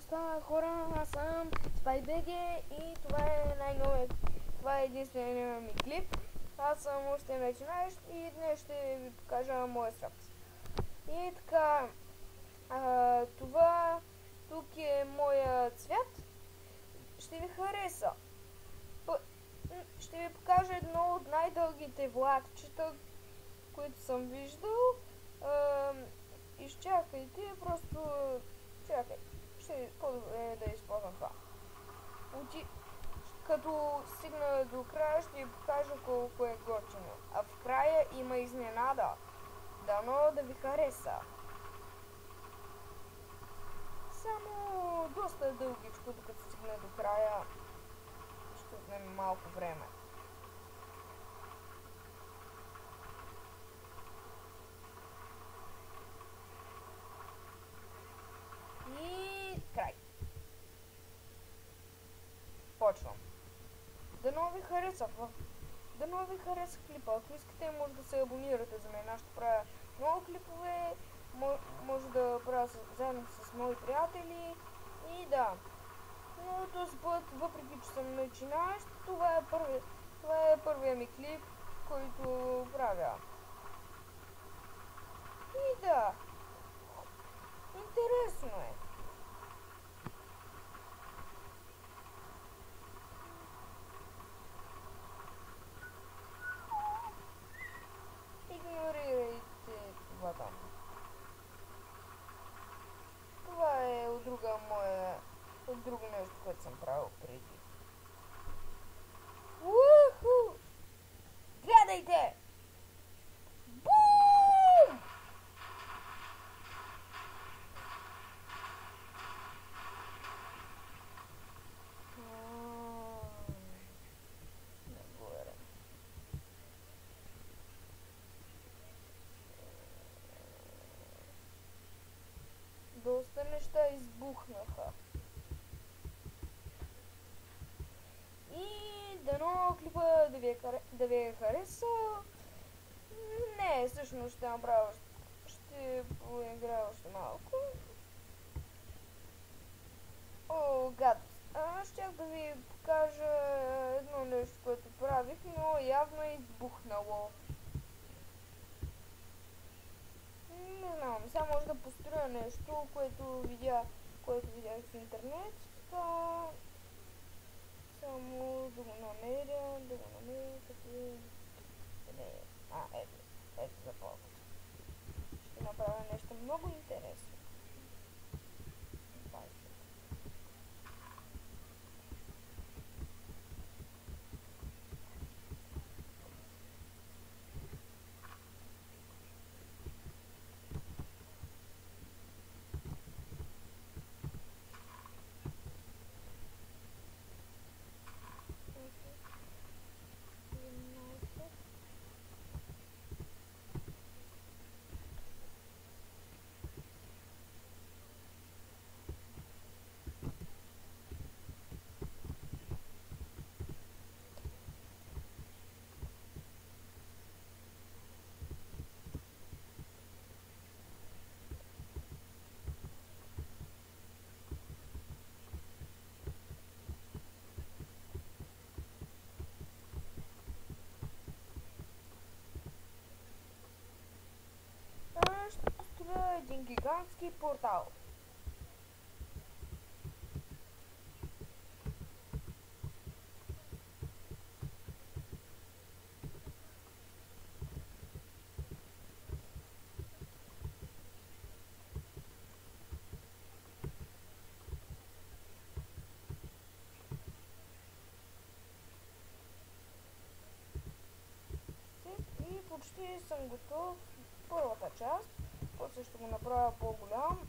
става хора, аз съм SpyBG и това е най-новият, това е единственият ми клип. Аз съм още начинаещ и днес ще ви покажа моя срапс. И така, това тук е моя цвят. Ще ви хареса. Ще ви покажа едно от най-дългите влакчета, които съм виждал. Изчакайте, просто чакай. Ще по-добре да използвам това. Като стигна до края, ще ви покажа колко е готино. А в края има изненада. Дано да ви хареса. Само доста дългичко, докато стигна до края. Ще отнеме малко време. И край. Почвам. Дано ви хареса. Дано ви хареса клипа. Ако искате, може да се абонирате за мен. Аз ще правя много клипове. Може да правя заедно с мои приятели. И да. Но този път, въпреки че съм начинаещ, това е първия ми клип, който правя. И да. Интересно е. Игнорирайте това там. Това е от друго нещо, което съм правил преди. Уху! Гледайте! Бум! Нагоре. Доста неща избухнаха. И дано клипа да ви е харесал. Не, всъщност ще направя, ще поиграя още малко. О, гадост. Щях да ви покажа едно нещо, което правих, но явно е избухнало. Не знам, сега може да построя нещо, което видях в интернет. Само да го намеря, като не. Ето започва. Ще направя нещо много интересно. Ще построя един гигантски портал. И почти съм готов. Първата част, после ще го направя по-голям.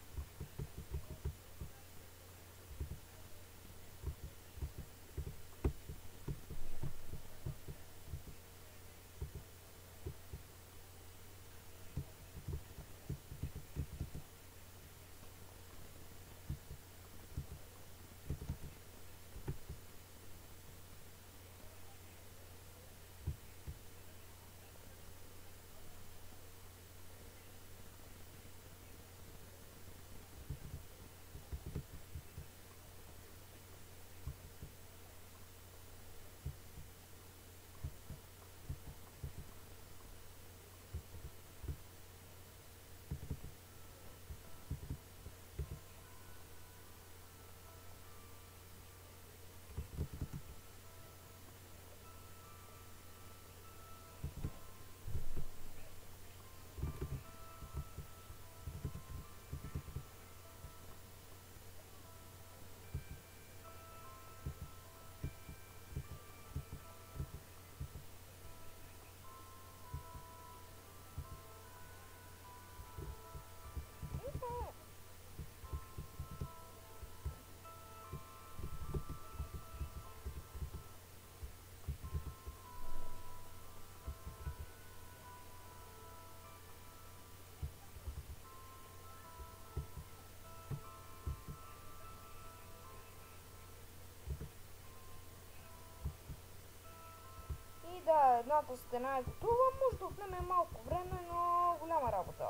самата стена е готова, може да отнеме малко време, но голяма работа.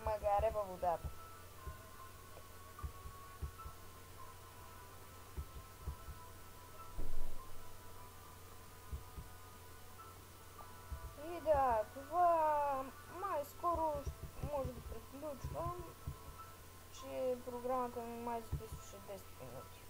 Магаре във водата. И да, това май скоро може да приключвам, че програмата ми май записваше 10 минути.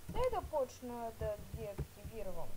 Дай да почна да ги активирам.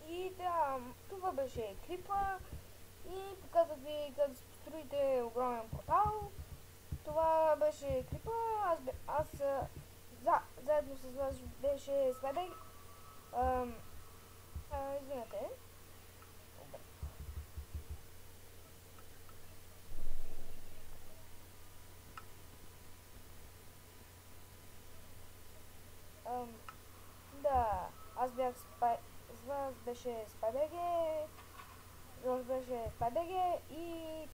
И да, това беше клипа и показах ви как да си построите огромен портал. Това беше клипа, заедно с вас беше Слабек. Извинете. Да, аз бях с вас беше Спайбеге, Жорж беше Спайбеге и